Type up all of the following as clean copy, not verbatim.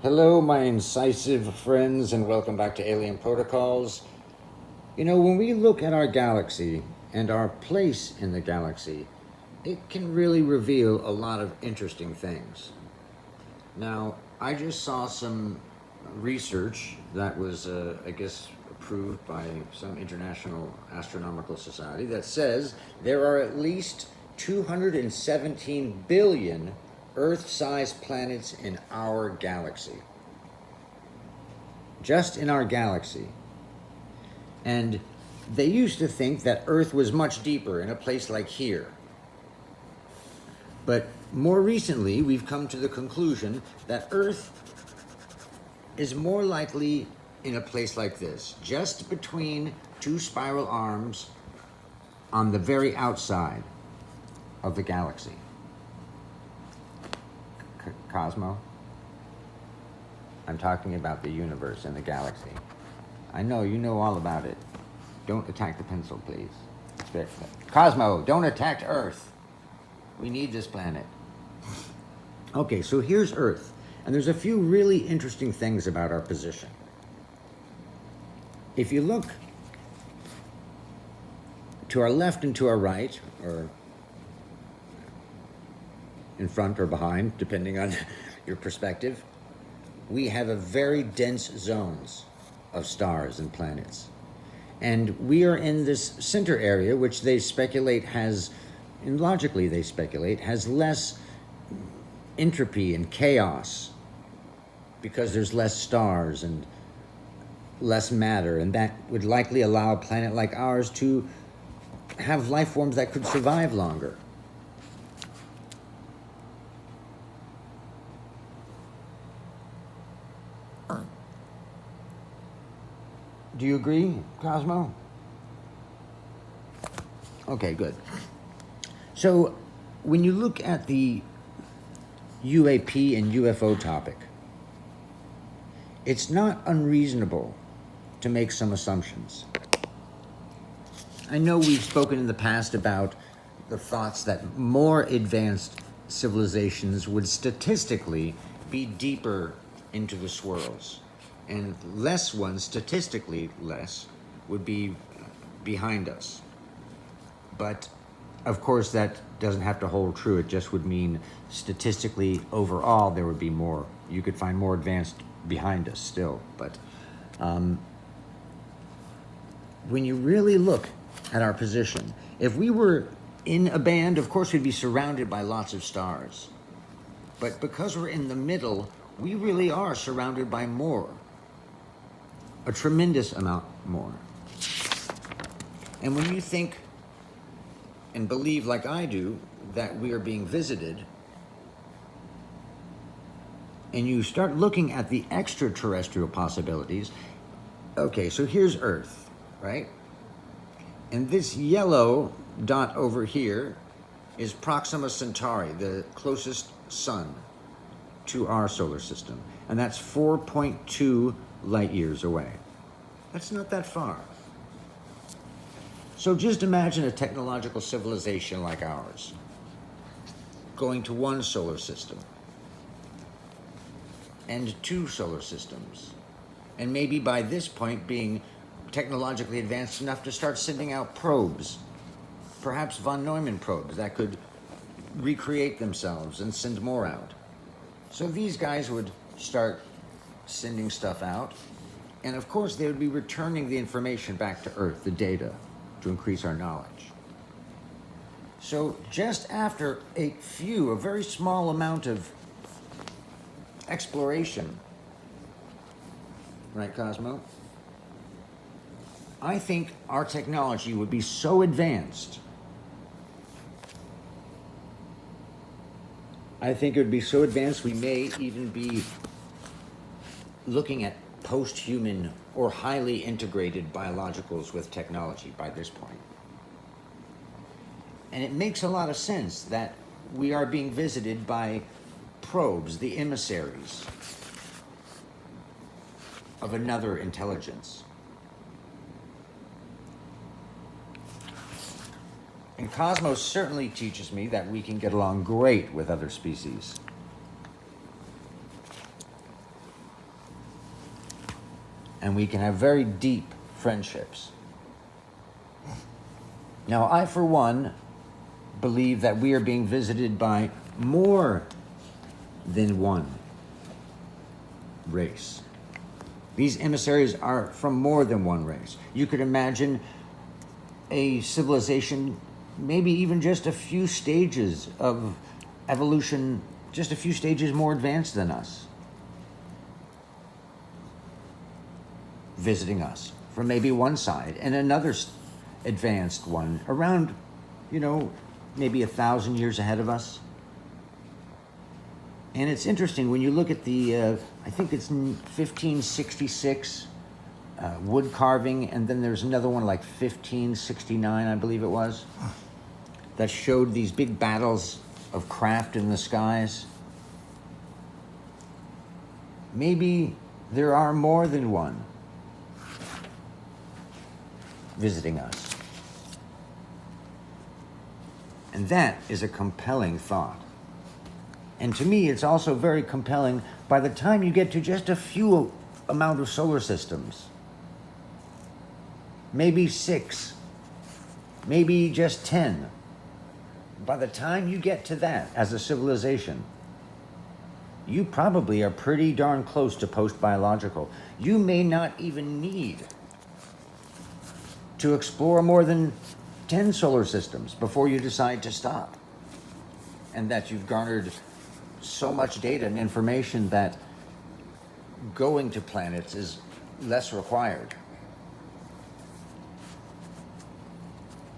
Hello, my incisive friends, and welcome back to Alien Protocols. You know, when we look at our galaxy and our place in the galaxy, it can really reveal a lot of interesting things. Now, I just saw some research that was, I guess, approved by some international astronomical society that says there are at least 217 billion Earth sized planets in our galaxy. Just in our galaxy. And they used to think that Earth was much deeper in a place like here. But more recently, we've come to the conclusion that Earth is more likely in a place like this, just between two spiral arms on the very outside of the galaxy. Cosmo? I'm talking about the universe and the galaxy. I know, you know all about it. Don't attack the pencil, please. It's very Cosmo, don't attack Earth. We need this planet. Okay, so here's Earth. And there's a few really interesting things about our position. If you look to our left and to our right, or in front or behind, depending on your perspective, we have a very dense zones of stars and planets. And we are in this center area, which they speculate has, and logically they speculate, has less entropy and chaos because there's less stars and less matter, and that would likely allow a planet like ours to have life forms that could survive longer. Do you agree, Cosmo? Okay, good. So when you look at the UAP and UFO topic, it's not unreasonable to make some assumptions. I know we've spoken in the past about the thoughts that more advanced civilizations would statistically be deeper into the swirls, and less ones, statistically less, would be behind us. But of course, that doesn't have to hold true. It just would mean statistically overall there would be more. You could find more advanced behind us still. But when you really look at our position, if we were in a band, of course we'd be surrounded by lots of stars. But because we're in the middle, we really are surrounded by more. A tremendous amount more. And when you think and believe, like I do, that we are being visited, and you start looking at the extraterrestrial possibilities, okay, so here's Earth, right? And this yellow dot over here is Proxima Centauri, the closest sun to our solar system. And that's 4.2 light years away. That's not that far. So just imagine a technological civilization like ours going to one solar system and two solar systems, and maybe by this point being technologically advanced enough to start sending out probes, perhaps von Neumann probes that could recreate themselves and send more out. So these guys would start sending stuff out, and of course they would be returning the information back to Earth, the data, to increase our knowledge. So just after a very small amount of exploration, right, Cosmo? I think our technology would be so advanced. I think it would be so advanced we may even be looking at post-human or highly integrated biologicals with technology by this point. And it makes a lot of sense that we are being visited by probes, the emissaries of another intelligence. And Cosmos certainly teaches me that we can get along great with other species. and we can have very deep friendships. Now, I, for one, believe that we are being visited by more than one race. These emissaries are from more than one race. You could imagine a civilization, maybe even just a few stages of evolution, just a few stages more advanced than us, visiting us from maybe one side, and another advanced one around, maybe 1,000 years ahead of us. And it's interesting when you look at the, I think it's 1566 wood carving, and then there's another one like 1569, I believe it was, that showed these big battles of craft in the skies. Maybe there are more than one visiting us. And that is a compelling thought. And to me, it's also very compelling by the time you get to just a few amount of solar systems. Maybe 6, maybe just 10. By the time you get to that as a civilization, you probably are pretty darn close to post-biological. You may not even need to explore more than 10 solar systems before you decide to stop. And that you've garnered so much data and information that going to planets is less required.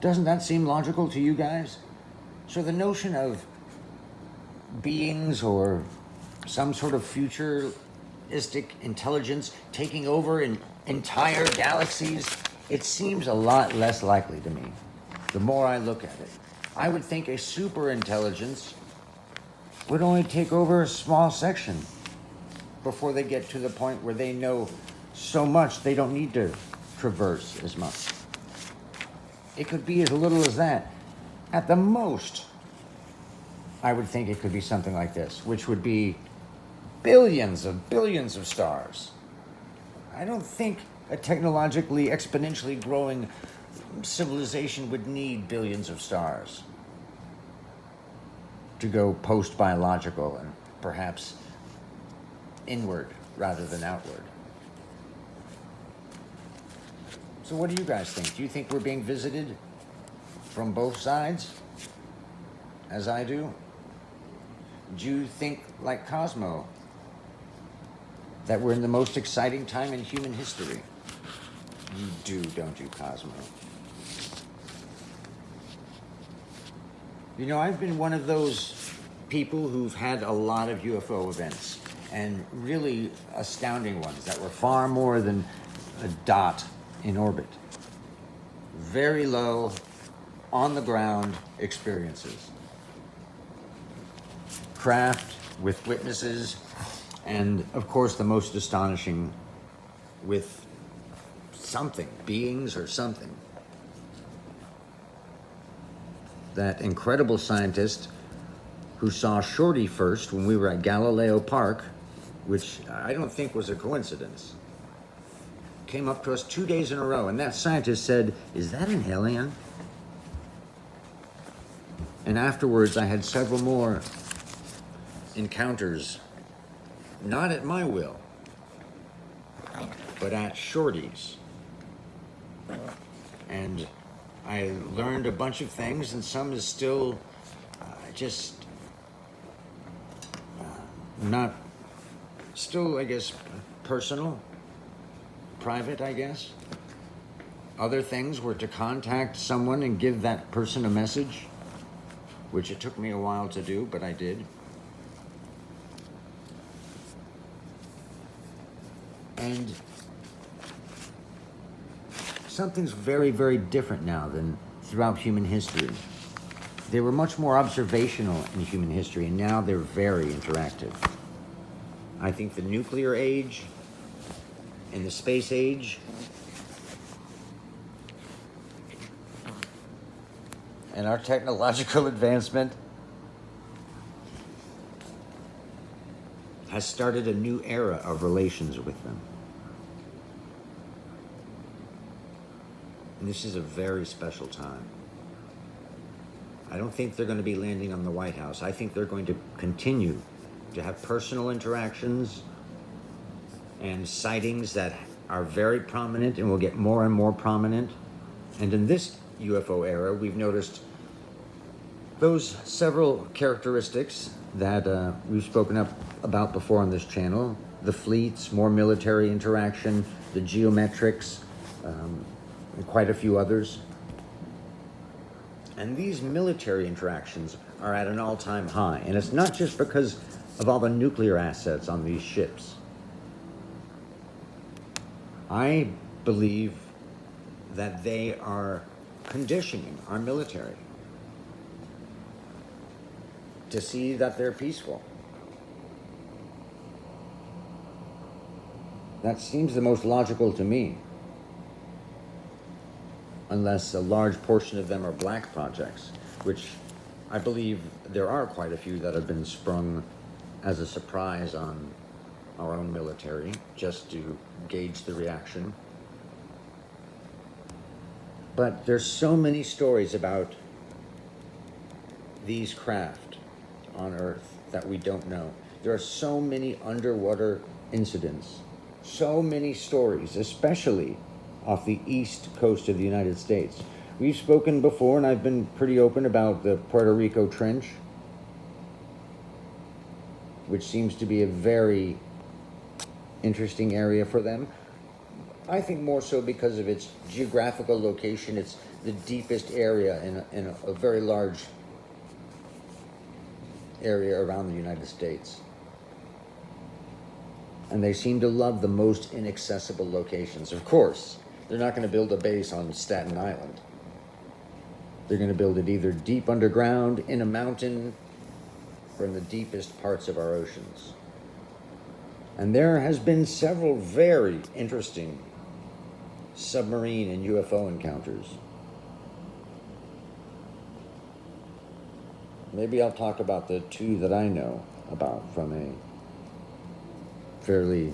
Doesn't that seem logical to you guys? So the notion of beings or some sort of futuristic intelligence taking over in entire galaxies, it seems a lot less likely to me the more I look at it. I would think a super intelligence would only take over a small section before they get to the point where they know so much they don't need to traverse as much. It could be as little as that. At the most, I would think it could be something like this, which would be billions of stars. I don't think a technologically exponentially growing civilization would need billions of stars to go post-biological and perhaps inward rather than outward. So what do you guys think? Do you think we're being visited from both sides, as I do? Do you think, like Cosmo, that we're in the most exciting time in human history? You do, don't you, Cosmo? I've been one of those people who've had a lot of UFO events, and really astounding ones that were far more than a dot in orbit. Very low, on the ground experiences. Craft with witnesses, and of course the most astonishing with something, beings or something. That incredible scientist who saw Shorty first when we were at Galileo Park, which I don't think was a coincidence, came up to us 2 days in a row, and that scientist said, "Is that an alien?" And afterwards I had several more encounters, not at my will, but at Shorty's. And I learned a bunch of things, and some is still not, still, I guess, personal, private, I guess. Other things were to contact someone and give that person a message, which it took me a while to do, but I did. And something's very, very different now than throughout human history. They were much more observational in human history, and now they're very interactive. I think the nuclear age and the space age and our technological advancement has started a new era of relations with them. And this is a very special time. I don't think they're going to be landing on the White House. I think they're going to continue to have personal interactions and sightings that are very prominent and will get more and more prominent. And in this UFO era, we've noticed those several characteristics that we've spoken about before on this channel: the fleets, more military interaction, the geometrics, and quite a few others. And these military interactions are at an all-time high. And it's not just because of all the nuclear assets on these ships. I believe that they are conditioning our military to see that they're peaceful. That seems the most logical to me, unless a large portion of them are black projects, which I believe there are quite a few that have been sprung as a surprise on our own military, just to gauge the reaction. But there's so many stories about these craft on Earth that we don't know. There are so many underwater incidents, so many stories, especially off the east coast of the United States. We've spoken before, and I've been pretty open about the Puerto Rico Trench, which seems to be a very interesting area for them. I think more so because of its geographical location. It's the deepest area in a very large area around the United States. And they seem to love the most inaccessible locations. Of course, they're not going to build a base on Staten Island. They're going to build it either deep underground, in a mountain, or in the deepest parts of our oceans. And there has been several very interesting submarine and UFO encounters. Maybe I'll talk about the two that I know about from a fairly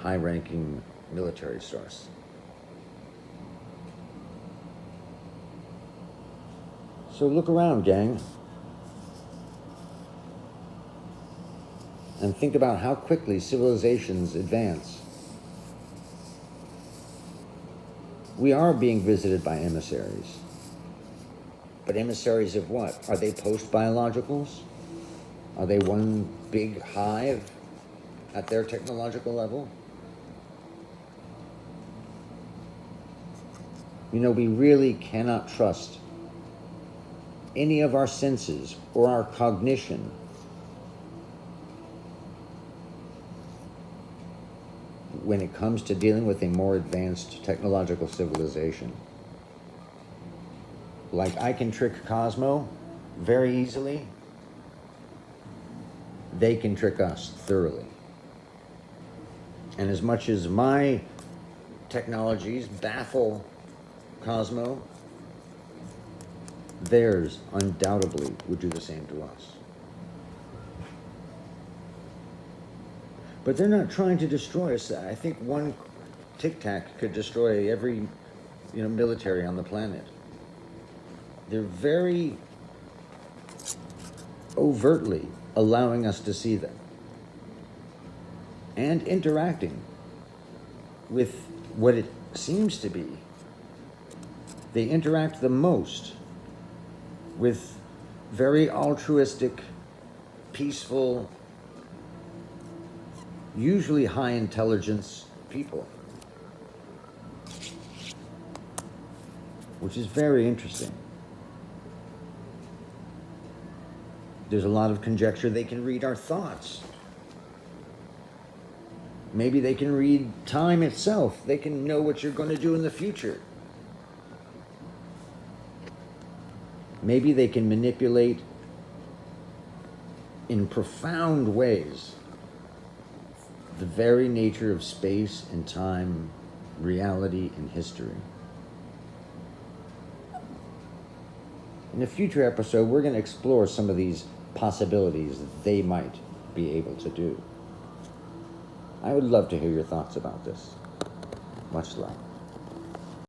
high-ranking military source. So look around, gang, and think about how quickly civilizations advance. We are being visited by emissaries. But emissaries of what? Are they post-biologicals? Are they one big hive at their technological level? You know, we really cannot trust any of our senses or our cognition when it comes to dealing with a more advanced technological civilization. Like, I can trick Cosmo very easily. They can trick us thoroughly. And as much as my technologies baffle Cosmo, theirs undoubtedly would do the same to us. But they're not trying to destroy us. I think one Tic Tac could destroy every, military on the planet. They're very overtly allowing us to see them and interacting with what it seems to be. They interact the most with very altruistic, peaceful, usually high intelligence people, which is very interesting. There's a lot of conjecture they can read our thoughts. Maybe they can read time itself. They can know what you're going to do in the future. Maybe they can manipulate in profound ways the very nature of space and time, reality and history. In a future episode, we're going to explore some of these possibilities that they might be able to do. I would love to hear your thoughts about this. Much love.